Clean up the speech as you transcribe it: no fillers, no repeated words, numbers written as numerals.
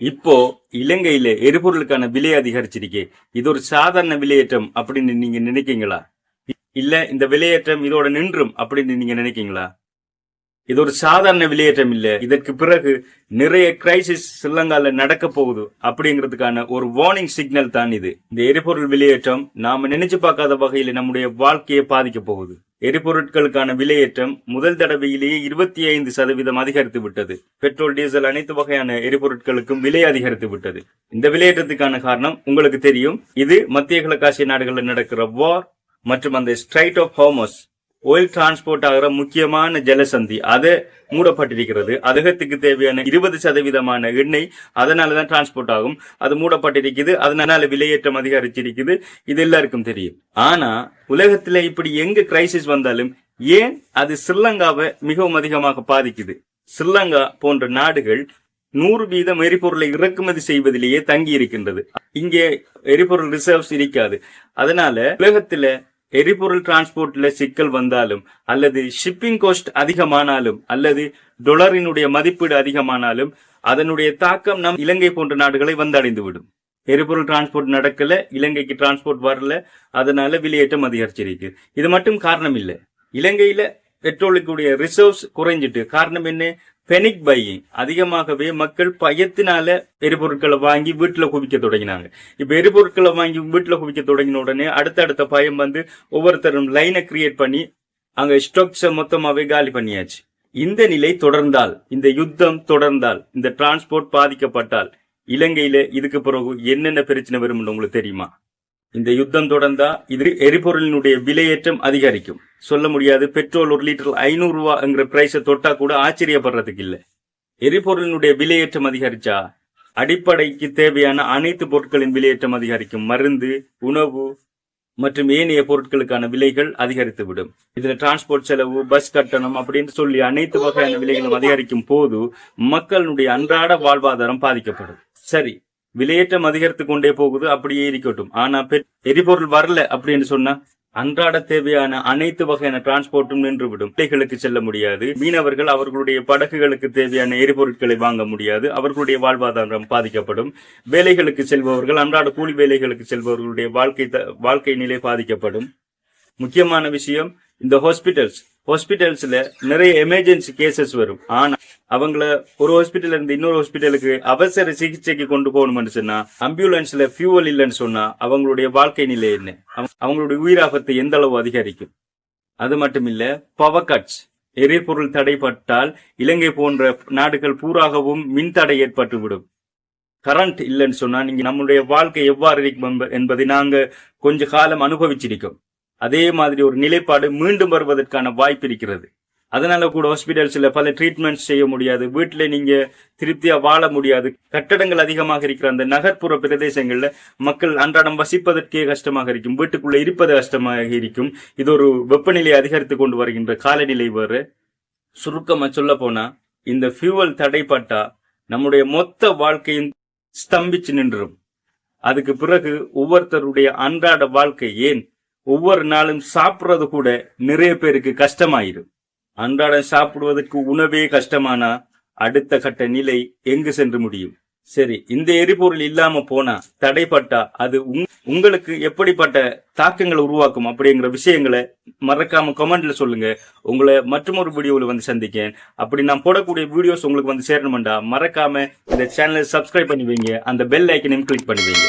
இப்போ இலங்கையில எரிபொருளுக்கான விலை அதிகரிச்சிருக்கே, இது ஒரு சாதாரண விலையேற்றம் அப்படின்னு நீங்க நினைக்கீங்களா? இல்ல இந்த விலையேற்றம் இதோட நின்றும் அப்படின்னு நீங்க நினைக்கீங்களா? இது ஒரு சாதாரண விலையேற்றம் இல்ல. இதற்கு பிறகு நிறைய கிரைசிஸ் ஸ்ரீலங்கால நடக்க போகுது அப்படிங்கிறதுக்கான ஒரு வார்னிங் சிக்னல் தான் இது. இந்த எரிபொருள் விலையேற்றம் நாம நினைச்சு பார்க்காத வகையில நம்முடைய வாழ்க்கையை பாதிக்க போகுது. எரிபொருட்களுக்கான விலையேற்றம் முதல் தடவையிலேயே 25% அதிகரித்து விட்டது. பெட்ரோல், டீசல் அனைத்து வகையான எரிபொருட்களுக்கும் விலை அதிகரித்து விட்டது. இந்த விலையேற்றத்துக்கான காரணம் உங்களுக்கு தெரியும். இது மத்திய கிழக்காசிய நாடுகளில் நடக்கிற வார் மற்றும் அந்த strait of Hormuz oil transport ஆகிற முக்கியமான ஜலசந்தி அது மூடப்பட்டிருக்கிறது. அதகத்துக்கு தேவையான 20% எண்ணெய் அதனாலதான் டிரான்ஸ்போர்ட் ஆகும். அது மூடப்பட்டிருக்குது. அதனால விலையேற்றம் அதிகரிச்சிருக்குது. இது எல்லாருக்கும் தெரியும். ஆனா உலகத்துல இப்படி எங்க கிரைசிஸ் வந்தாலும் ஏன் அது ஸ்ரீலங்காவை மிகவும் அதிகமாக பாதிக்குது? ஸ்ரீலங்கா போன்ற நாடுகள் 100% எரிபொருளை இறக்குமதி செய்வதிலேயே தங்கி இருக்கின்றது. இங்கே எரிபொருள் ரிசர்வ்ஸ் இருக்காது. அதனால உலகத்துல எரிபொருள் டிரான்ஸ்போர்ட்ல சிக்கல் வந்தாலும் அல்லது ஷிப்பிங் காஸ்ட் அதிகமானாலும் அல்லது டொலரினுடைய மதிப்பீடு அதிகமானாலும் அதனுடைய தாக்கம் நம் இலங்கை போன்ற நாடுகளை வந்தடைந்து விடும். எரிபொருள் டிரான்ஸ்போர்ட் நடக்கல, இலங்கைக்கு டிரான்ஸ்போர்ட் வரல, அதனால விலையேற்றம் அதிகரிச்சிருக்கு. இது மட்டும் காரணம் இல்ல. இலங்கையில பெட்ரோலுக்குடைய ரிசர்வ்ஸ் குறைஞ்சிட்டு. காரணம் என்ன? பெனிக் பையிங். அதிகமாகவே மக்கள் பயத்தினால எரிபொருட்களை வாங்கி வீட்டுல குவிக்க தொடங்கினாங்க. இப்ப எரிபொருட்களை வாங்கி வீட்டுல குவிக்க தொடங்கின உடனே அடுத்த பயம் வந்து ஒவ்வொருத்தரும் லைனை கிரியேட் பண்ணி அங்க ஸ்டாக்ஸ மொத்தமாவே காலி பண்ணியாச்சு. இந்த நிலை தொடர்ந்தால், இந்த யுத்தம் தொடர்ந்தால், இந்த டிரான்ஸ்போர்ட் பாதிக்கப்பட்டால் இலங்கையில இதுக்கு பிறகு என்னென்ன பிரச்சனை வரும் உங்களுக்கு தெரியுமா? இந்த யுத்தம் தொடர்ந்தா இது எரிபொருளினுடைய விலையேற்றம் அதிகரிக்கும். சொல்ல முடியாது. பெட்ரோல் 1 லிட்டர் 500 ரூபாய்ங்கிற பிரைஸ தொட்டா கூட ஆச்சரியப்படுறதுக்கு இல்ல. எரிபொருளினுடைய விலையேற்றம் அதிகரிச்சா அடிப்படைக்கு தேவையான அனைத்து பொருட்களின் விலையேற்றம் அதிகரிக்கும். மருந்து, உணவு மற்றும் ஏனைய பொருட்களுக்கான விலைகள் அதிகரித்துவிடும். இதுல டிரான்ஸ்போர்ட் செலவு, பஸ் கட்டணம் அப்படின்னு சொல்லி அனைத்து வகையான விலைகளும் அதிகரிக்கும் போது மக்களுடைய அன்றாட வாழ்வாதாரம் பாதிக்கப்படும். சரி, விலையேற்றம் அதிகரித்து கொண்டே போகுது, அப்படியே இருக்கட்டும். ஆனா எரிபொருள் வரல அப்படின்னு சொன்னா அன்றாட தேவையான அனைத்து வகையான டிரான்ஸ்போர்ட்டும் நின்றுவிடும். விலைகளுக்கு செல்ல முடியாது. மீனவர்கள் அவர்களுடைய படகுகளுக்கு தேவையான எரிபொருட்களை வாங்க முடியாது. அவர்களுடைய வாழ்வாதாரம் பாதிக்கப்படும். வேலைகளுக்கு செல்பவர்கள், அன்றாட கூலி வேலைகளுக்கு செல்பவர்களுடைய வாழ்க்கை நிலை பாதிக்கப்படும். முக்கியமான விஷயம், இந்த ஹாஸ்பிட்டல்ஸ்ல நிறைய எமர்ஜென்சி கேசஸ் வரும். ஆனா அவங்கள ஒரு ஹாஸ்பிட்டல் இருந்து இன்னொரு ஹாஸ்பிட்டலுக்கு அவசர சிகிச்சைக்கு கொண்டு போகணும்னு சொன்னா ஆம்புலன்ஸ்ல ஃபியூவல் இல்லைன்னு சொன்னா அவங்களுடைய வாழ்க்கை நிலை என்ன? அவங்களுடைய உயிராபத்து எந்த அளவு அதிகரிக்கும்? அது மட்டும் இல்ல, பவர் கட்ஸ், எரிபொருள் தடைப்பட்டால் இலங்கை போன்ற நாடுகள் பூராகவும் மின் தடை ஏற்பட்டுவிடும். கரண்ட் இல்லைன்னு சொன்னா நீங்க நம்முடைய வாழ்க்கை எவ்வாறு இருக்கும் என்பதை நாங்க கொஞ்ச காலம் அனுபவிச்சிருக்கோம். அதே மாதிரி ஒரு நிலைப்பாடு மீண்டும் வருவதற்கான வாய்ப்பு இருக்கிறது. அதனால கூட ஹாஸ்பிட்டல்ஸ்ல பல ட்ரீட்மெண்ட்ஸ் செய்ய முடியாது. வீட்டுல நீங்க திருப்தியா வாழ முடியாது. கட்டடங்கள் அதிகமாக இருக்கிற அந்த நகர்ப்புற பிரதேசங்கள்ல மக்கள் அன்றாடம் வசிப்பதற்கே கஷ்டமாக இருக்கும். வீட்டுக்குள்ள இருப்பது கஷ்டமாக இருக்கும். இது ஒரு வெப்பநிலை அதிகரித்து கொண்டு வருகின்ற காலநிலை வேறு. சுருக்கமா சொல்ல போனா இந்த ஃபியூவல் தடைப்பட்டா நம்முடைய மொத்த வாழ்க்கையும் ஸ்தம்பிச்சு நின்றும். அதுக்கு பிறகு ஒவ்வொருத்தருடைய அன்றாட வாழ்க்கை, ஏன் ஒவ்வொரு நாளும் சாப்பிடுறது கூட நிறைய பேருக்கு கஷ்டமாயிரும். அன்றாடம் சாப்பிடுவதற்கு உணவே கஷ்டமானா அடுத்த கட்ட நிலை எங்கு சென்று முடியும்? சரி, இந்த எரிபொருள் இல்லாம போனா, தடைப்பட்டா அது உங்களுக்கு எப்படிப்பட்ட தாக்கங்களை உருவாக்கும் அப்படிங்கிற விஷயங்களை மறக்காம கமெண்ட்ல சொல்லுங்க. உங்களை மற்றொரு வீடியோவில் வந்து சந்திக்கேன். அப்படி நான் போடக்கூடிய வீடியோஸ் உங்களுக்கு வந்து சேரணும்டா மறக்காம இந்த சேனலை சப்ஸ்கிரைப் பண்ணி வைங்க. அந்த பெல் ஐக்கனையும் கிளிக் பண்ணி வைங்க.